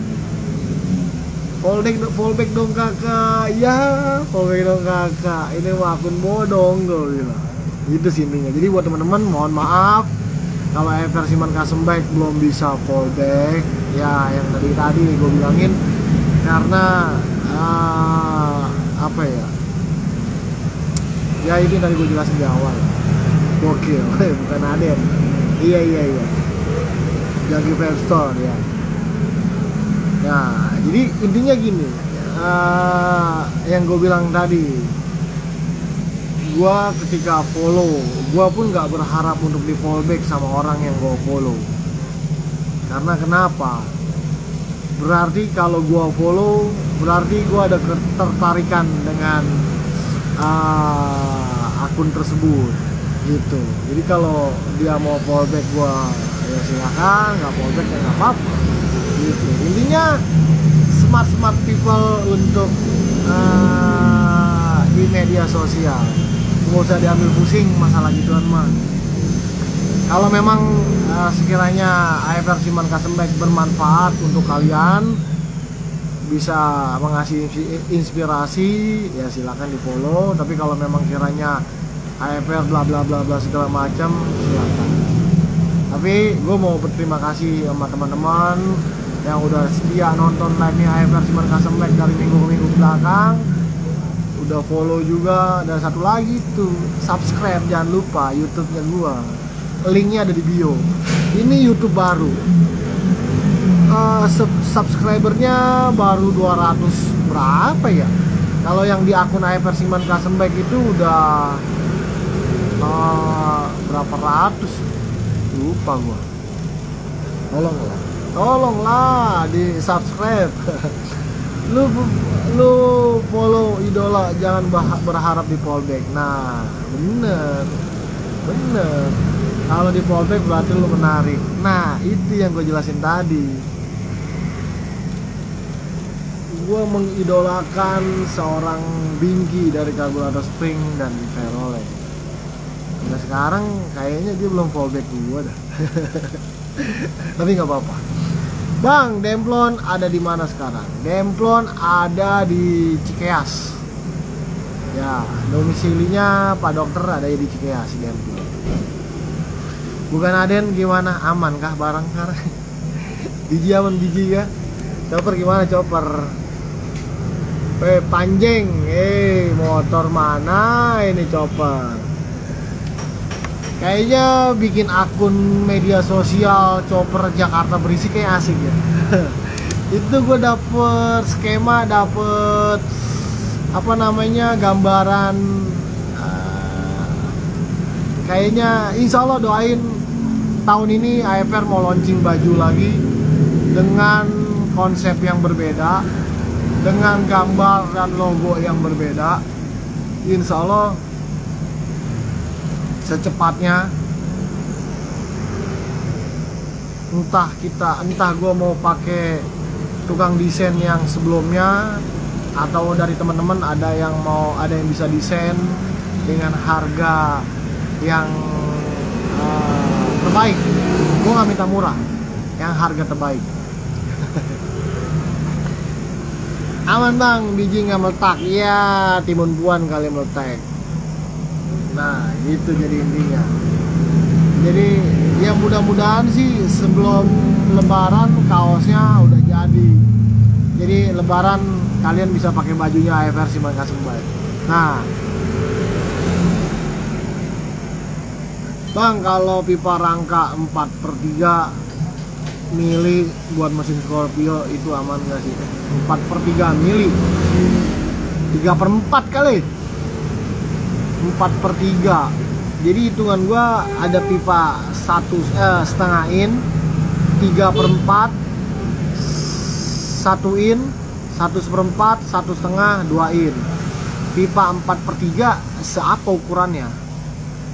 A: Fallback dong kakak, ya fallback dong kakak, ini mah akun bodong gue bilang. Itu sih intinya. Jadi buat teman-teman mohon maaf kalau Eversiman Kasembek belum bisa fallback, ya yang tadi gue bilangin, karena apa ya, ya ini tadi gue jelasin di awal, gokil. Bukan Aden, iya Jagi Vape Store ya. Nah jadi intinya gini, yang gue bilang tadi, gue ketika follow, gue pun gak berharap untuk di fallback sama orang yang gue follow. Karena kenapa? Berarti kalau gue follow, berarti gue ada ketertarikan dengan akun tersebut gitu. Jadi kalau dia mau fallback gue, ya silakan, nggak fallback ya nggak apa-apa gitu. Intinya smart people untuk di media sosial, nggak usah diambil pusing masalah gituan mah. Kalau memang sekiranya Eversiman Kasembek bermanfaat untuk kalian, bisa mengasih inspirasi, ya silakan di follow. Tapi kalau memang kiranya AFR bla bla bla bla segala macam, silakan. Tapi gue mau berterima kasih sama teman-teman yang udah setia nonton live-nya Eversiman Kasembek dari minggu ke minggu belakang, udah follow juga. Dan satu lagi tuh, subscribe jangan lupa YouTube-nya gua, linknya ada di bio. Ini YouTube baru, subscribernya baru 200 berapa ya. Kalau yang di akun Eversiman Kasembek itu udah berapa ratus, lupa gua. Tolonglah di subscribe. lu follow idola, jangan berharap di fallback. Nah bener kalau di fallback berarti lu menarik. Nah itu yang gue jelasin tadi. Gue mengidolakan seorang Binky dari Karburator Spring dan Verole. Nah sekarang kayaknya dia belum fallback gue dah. Tapi nggak apa-apa. Bang, Demplon ada di mana sekarang? Demplon ada di Cikeas. Ya, domisilinya Pak Dokter ada di Cikeas, Demplon. Bukan Aden, gimana? Aman kah barang sekarang? Biji aman biji kah? Chopper gimana Chopper? Panjang, motor mana ini Chopper? Kayaknya bikin akun media sosial Chopper Jakarta Berisik kayak asik ya. Itu gue dapet skema, dapet apa namanya, gambaran. Kayaknya insya Allah doain tahun ini AFR mau launching baju lagi dengan konsep yang berbeda, dengan gambar dan logo yang berbeda. Insya Allah secepatnya, entah gue mau pakai tukang desain yang sebelumnya, atau dari teman-teman ada yang bisa desain dengan harga yang terbaik. Gue nggak minta murah, yang harga terbaik. Aman bang, biji nggak meletak ya, timun buan kali meletak. Nah gitu jadi intinya. Jadi ya mudah-mudahan sih sebelum lebaran kaosnya udah jadi. Jadi lebaran kalian bisa pakai bajunya Eversiman Kasembek. Nah bang, kalau pipa rangka 4/3 mili buat mesin Scorpio itu aman gak sih? 4/3 mili 3/4 kali, 4/3. Jadi hitungan gua ada pipa 1,5 in, 3/4, 1 in, 1/4, 1,5, 2 in. Pipa 4/3 seapa ukurannya?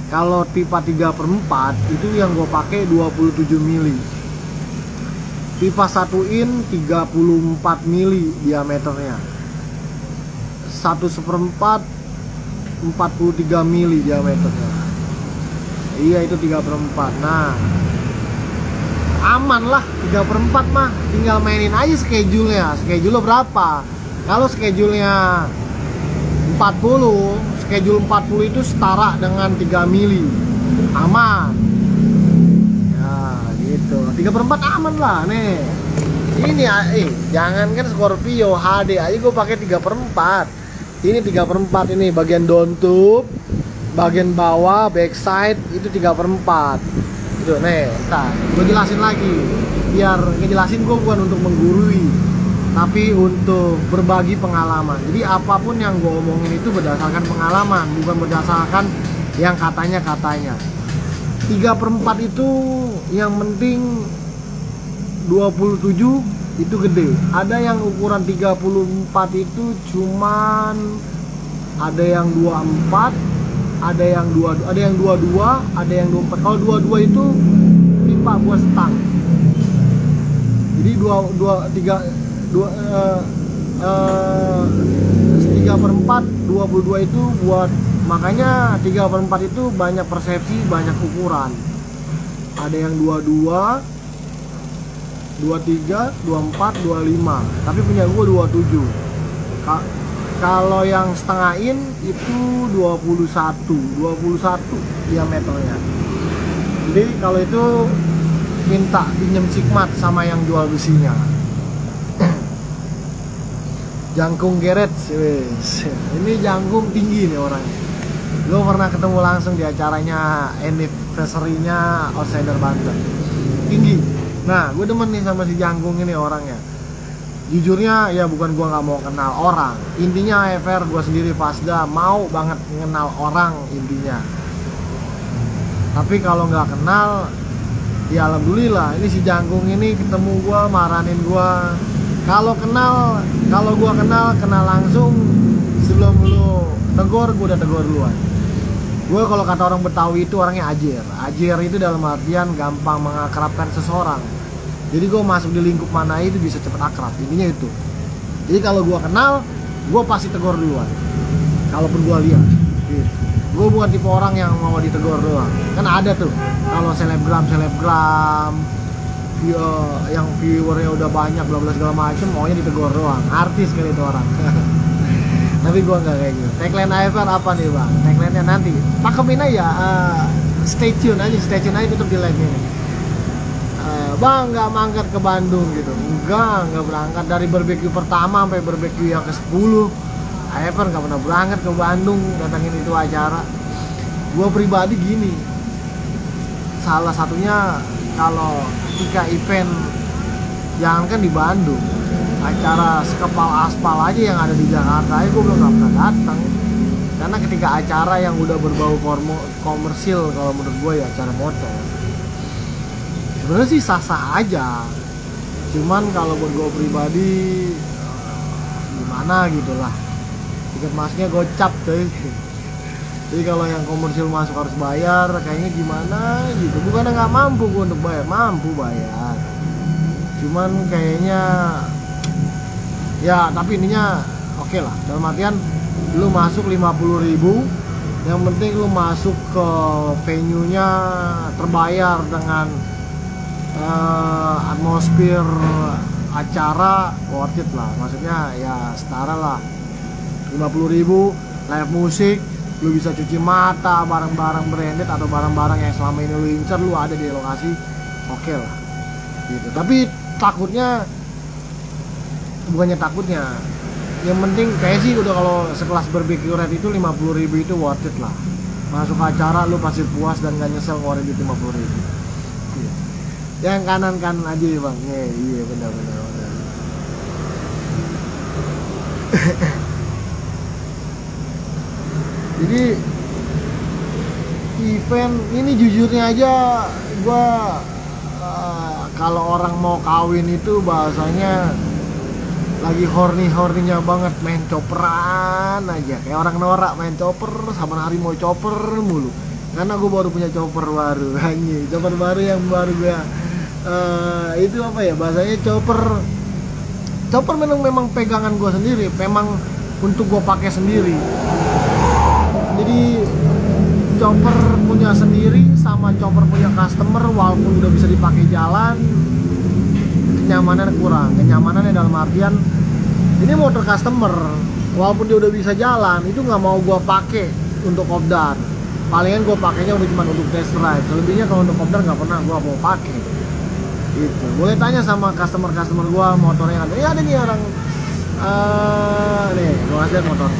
A: Kalau pipa 3/4 itu yang gue pakai 27 mili. Pipa 1 in 34 mili diameternya. 1/4 43 mili diameternya. Iya, itu 3/4. Nah, aman lah 3/4 mah. Tinggal mainin aja schedule-nya. Schedule berapa? Kalau schedule-nya 40, schedule 40 itu setara dengan 3 mili. Aman. Ya, gitu. 3/4 aman lah nih. Ini jangan kan Scorpio HD aja gue pakai 3/4. Ini 3/4 ini bagian down tube, bagian bawah backside itu 3/4. Itu nih, entar gue jelasin lagi. Biar ngejelasin gue bukan untuk menggurui, tapi untuk berbagi pengalaman. Jadi apapun yang gue omongin itu berdasarkan pengalaman, bukan berdasarkan yang katanya-katanya. 3/4 itu yang penting 27 itu gede. Ada yang ukuran 34 itu cuman ada yang 24, ada yang 22, ada yang 24. Kalau 22 itu pipa buat stang. Jadi 3/4 22 itu buat, makanya 3/4 itu banyak persepsi, banyak ukuran. Ada yang 22, 23, 24, 25. Tapi punya gue 27. Kalau yang setengah in itu 21 diameternya. Jadi kalau itu minta pinjem Sigmat sama yang jual besinya. Jangkung geret, ini jangkung tinggi nih orangnya. Lo pernah ketemu langsung di acaranya anniversary-nya Outsider Banten. Tinggi. Nah, gue demen nih sama si jangkung ini orangnya. Jujurnya ya bukan gue nggak mau kenal orang. Intinya EVR gue sendiri Pasda mau banget kenal orang intinya. Tapi kalau nggak kenal, ya alhamdulillah. Ini si jangkung ini ketemu gue, maranin gue. Kalau gue kenal langsung. Sebelum lu tegur, gue udah tegur duluan. Gue kalau kata orang Betawi itu orangnya ajer. Ajer itu dalam artian gampang mengakrabkan seseorang. Jadi gue masuk di lingkup mana itu bisa cepet akrab. Intinya itu. Jadi kalau gue kenal, gue pasti tegur duluan. Kalaupun gue lihat gitu. Gue bukan tipe orang yang mau ditegur doang. Kan ada tuh kalau selebgram yang viewernya udah banyak bla bla segala macem, maunya ditegur doang. Artis kali itu orang. Tapi gue nggak kayak gitu. Tagline AFR apa nih bang? Tagline-nya nanti pakemin aja. Stay tune aja tutup di live ini. Bang nggak mangkat ke Bandung gitu. Enggak berangkat. Dari barbecue pertama sampai barbecue yang ke-10 AFR nggak pernah berangkat ke Bandung datangin itu acara. Gue pribadi gini, salah satunya kalau ketika event, jangankan di Bandung, acara sekepal aspal aja yang ada di Jakarta aja gue belum pernah datang. Karena ketika acara yang udah berbau komersil, kalau menurut gue ya acara motor, sebenarnya sih sah-sah aja. Cuman kalau buat gue pribadi gimana gitu lah, tiket masuknya gocap tuh. Jadi kalau yang komersil masuk harus bayar, kayaknya gimana gitu. Bukannya nggak mampu gue untuk bayar, mampu bayar. Cuman kayaknya ya, tapi ininya oke lah. Dalam artian lu masuk 50.000, yang penting lu masuk ke venue-nya terbayar dengan atmosfer acara worth it lah. Maksudnya ya setara lah. 50.000 live musik, lu bisa cuci mata, barang-barang branded atau barang-barang yang selama ini lu incer, lu ada di lokasi, oke lah gitu. Tapi bukannya takutnya, yang penting kayak sih udah kalau sekelas barbecue rate itu 50.000 itu worth it lah. Masuk acara lu pasti puas dan gak nyesel ngeluarin duit 50.000. Yang kanan aja ya bang. Iya benar. Jadi event ini jujurnya aja gue kalau orang mau kawin itu bahasanya lagi horny-horninya banget, main chopperan aja kayak orang norak, main chopper sama hari mau chopper mulu. Karena gue baru punya chopper baru, anjing, chopper baru yang baru gue itu apa ya bahasanya, chopper memang pegangan gue sendiri, memang untuk gue pakai sendiri. Jadi chopper punya sendiri sama chopper punya customer, walaupun udah bisa dipakai jalan, kenyamanan kurang. Kenyamanannya dalam artian ini motor customer, walaupun dia udah bisa jalan, itu nggak mau gua pakai untuk kopdar. Palingan gua pakainya udah cuma untuk test drive. Selebihnya kalau untuk kopdar nggak pernah gua mau pakai. Gitu. Boleh tanya sama customer gua motornya ada. Ya ada nih orang. Nih, gua kasih motor.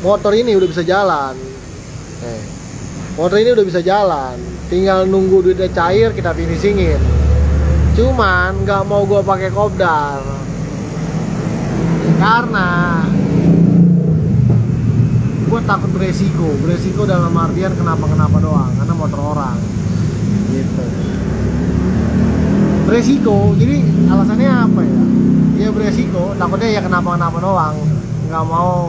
A: Motor ini udah bisa jalan. Motor ini udah bisa jalan. Tinggal nunggu duitnya cair, kita finishingin. Cuman nggak mau gue pakai kopdar karena gue takut beresiko dalam artian kenapa doang, karena motor orang gitu. Beresiko, jadi alasannya apa ya? Ya beresiko, takutnya ya kenapa doang, nggak mau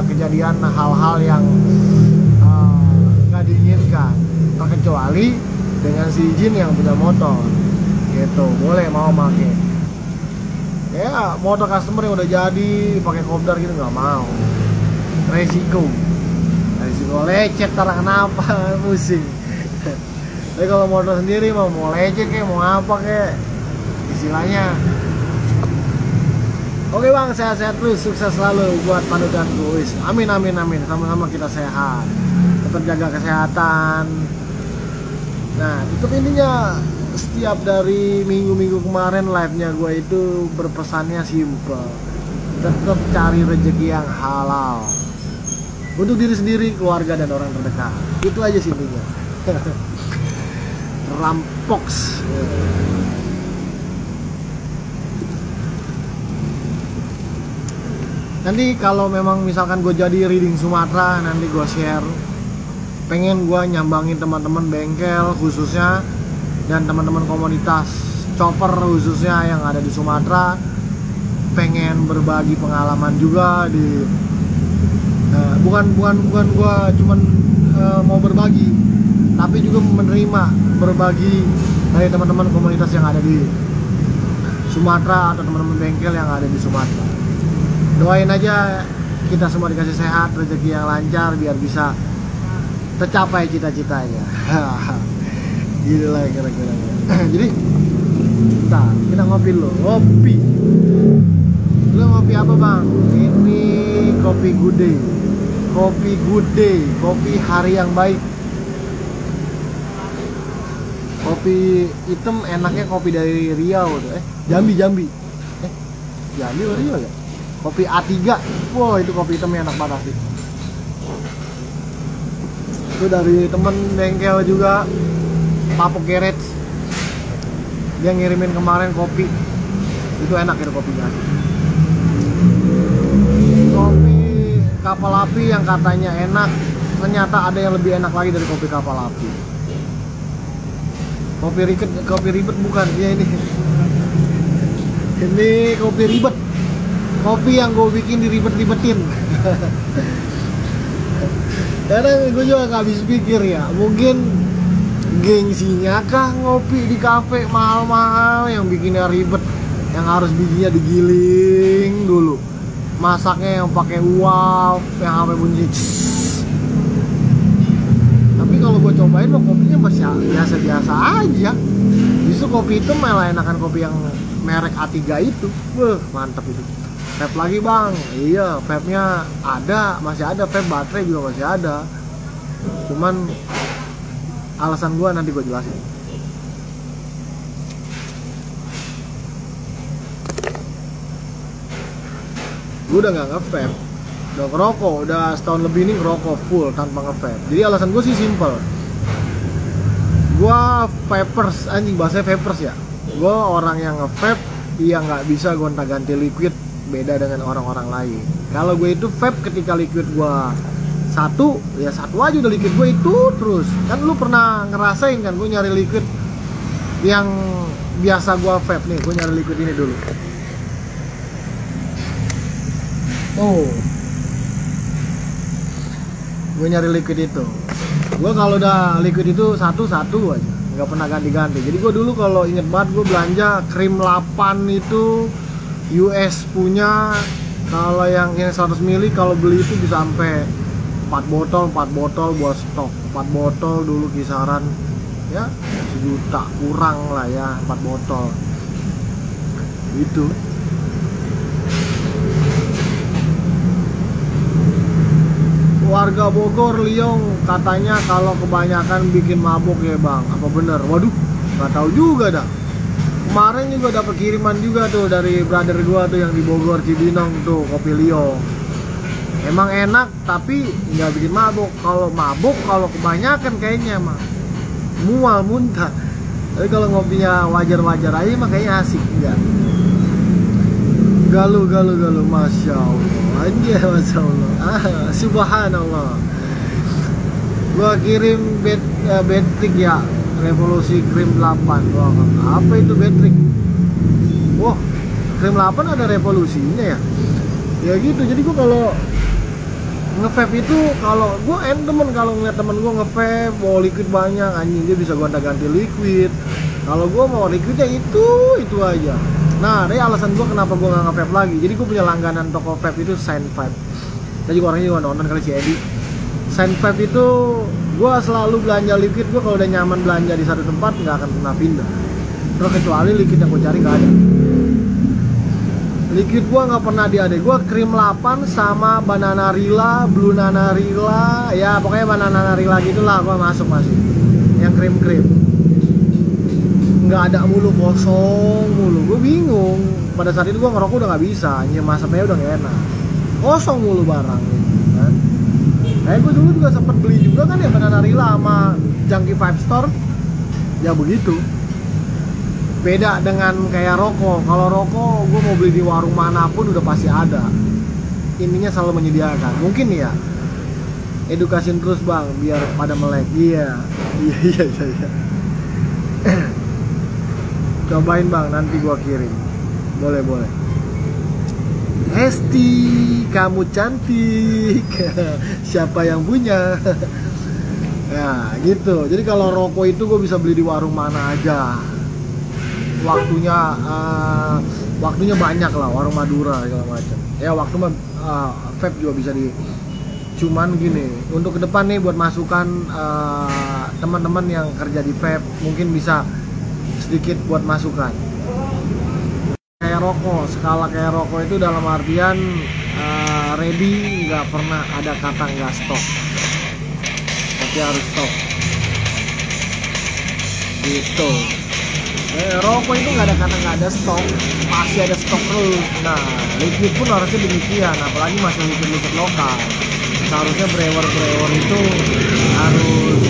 A: kejadian hal-hal yang nggak diinginkan, terkecuali dengan si izin yang punya motor. Gitu, boleh mau pakai. Ya motor customer yang udah jadi pakai kopdar gitu nggak mau. Resiko lecet, tarah kenapa pusing. Tapi kalau motor sendiri mau lecet kayak mau apa kayak istilahnya. Oke bang, sehat-sehat terus, sukses selalu buat panutanku. Amin. Sama-sama kita sehat, tetap jaga kesehatan. Nah itu intinya. Setiap dari minggu-minggu kemarin live-nya gue itu berpesannya simple, tetap cari rezeki yang halal untuk diri sendiri, keluarga, dan orang terdekat. Itu aja sih intinya. Rampoks. Nanti kalau memang misalkan gue jadi reading Sumatera, nanti gue share. Pengen gue nyambangin teman-teman bengkel khususnya dan teman-teman komunitas chopper khususnya yang ada di Sumatera, pengen berbagi pengalaman juga di bukan gua cuman mau berbagi, tapi juga menerima berbagi dari teman-teman komunitas yang ada di Sumatera atau teman-teman bengkel yang ada di Sumatera. Doain aja kita semua dikasih sehat, rezeki yang lancar biar bisa tercapai cita-citanya. Gitu lah kira-kira. Jadi bentar, kita ngopi dulu. Ngopi. Lu ngopi apa bang? Ini kopi good day. Kopi hari yang baik. Kopi hitam enaknya kopi dari Riau tuh. Jambi. Jambi atau Riau ya? Kopi A3. Wow, itu kopi hitamnya enak banget sih. Itu dari temen bengkel juga, Papuk Garage. Dia ngirimin kemarin kopi. Itu enak itu kopinya. Kopi kapal api yang katanya enak, ternyata ada yang lebih enak lagi dari kopi kapal api. Kopi ribet bukan, ya ini. Ini kopi ribet. Kopi yang gue bikin diribet-ribetin. Karena gue juga gak habis pikir ya, mungkin gengsinya kah ngopi di kafe mahal-mahal yang bikinnya ribet, yang harus bijinya digiling dulu, masaknya yang pakai uap yang sampai bunyi. Tapi kalau gue cobain lo kopinya masih biasa-biasa aja. Justru kopi itu malah enakan kopi yang merek A3 itu. Wah, mantep itu. Vape lagi bang, iya vape-nya ada, masih ada, vape baterai juga masih ada. Cuman alasan gue nanti gue jelasin. Gue udah gak nge-vape, udah ngerokok, udah setahun lebih ini ngerokok full tanpa nge-vape. Jadi alasan gue sih simple. Gue vapers, anjing bahasanya vapers ya. Gue orang yang nge-vape, yang gak bisa gonta-ganti liquid, beda dengan orang-orang lain. Kalau gue itu vape ketika liquid gue satu aja udah liquid gue itu terus. Kan lu pernah ngerasain kan gue nyari liquid yang biasa gue vape nih, gue nyari liquid ini dulu. Oh, gue nyari liquid itu. Gue kalau udah liquid itu satu aja, nggak pernah ganti-ganti. Jadi gue dulu kalau inget banget gue belanja krim 8 itu US punya. Kalau yang 100 ml kalau beli itu bisa sampai 4 botol buat stok. 4 botol dulu kisaran ya 1 juta kurang lah ya, 4 botol itu. Warga Bogor Liong katanya kalau kebanyakan bikin mabuk ya bang, apa bener? Waduh, nggak tahu juga dah. Kemarin juga dapat kiriman juga tuh dari brother gua tuh yang di Bogor Cibinong tuh, kopi Liong. Emang enak tapi nggak bikin mabuk. Kalau mabuk kalau kebanyakan kayaknya mah mual muntah. Tapi kalau ngopinya wajar-wajar aja mah kayaknya asik enggak. Galuh, masya Allah. Anjir, masya Allah. Subhanallah. Gua kirim Betrik ya, Revolusi Krim 8. Wah, apa itu Betrik? Wah, Krim 8 ada revolusinya ya. Ya gitu. Jadi gua kalau nge-vape itu, kalau gua temen kalau ngeliat temen gua nge-vape bawa liquid banyak, anjing dia bisa gonta-ganti liquid. Kalau gua mau liquidnya itu aja. Nah, ini alasan gue kenapa gue gak nge-vape lagi. Jadi gue punya langganan toko vape itu Shine Vape. Tadi orangnya juga nonton kali si Edi. Shine Vape itu gue selalu belanja liquid. Gue kalau udah nyaman belanja di satu tempat nggak akan pernah pindah. Terus kecuali liquid yang gue cari gak ada. Liquid gue nggak pernah ada. Gue krim 8 sama Bananarilla, Blue Nanarilla, ya pokoknya Bananarilla gitulah gue masuk masih. Yang krim-krim. Nggak ada mulu, kosong mulu. Gue bingung. Pada saat itu gue ngerokok udah nggak bisa, anjir masaknya udah nggak enak, kosong mulu barang kan. Kayak gue dulu juga sempet beli juga kan ya Bananarilla sama Junkie Vibe Store. Ya begitu. Beda dengan kayak rokok. Kalau rokok gue mau beli di warung manapun udah pasti ada. Ininya selalu menyediakan. Mungkin ya edukasin terus bang biar pada melek. Iya. Cobain bang, nanti gua kirim. Boleh. Hesti, kamu cantik. Siapa yang punya? Ya gitu. Jadi kalau rokok itu gue bisa beli di warung mana aja. Waktunya banyak lah, warung Madura segala macam. Ya waktu mah vape juga bisa di. Cuman gini, untuk ke depan nih buat masukan teman-teman yang kerja di vape mungkin bisa sedikit buat masukan. Kayak rokok, skala kayak rokok itu dalam artian ready, nggak pernah ada kata nggak stok, tapi harus stok gitu. Rokok itu nggak ada kata nggak ada stok, pasti ada stok terus. Nah, liquid pun harusnya demikian, apalagi masih liquid lokal. Seharusnya brewer itu harus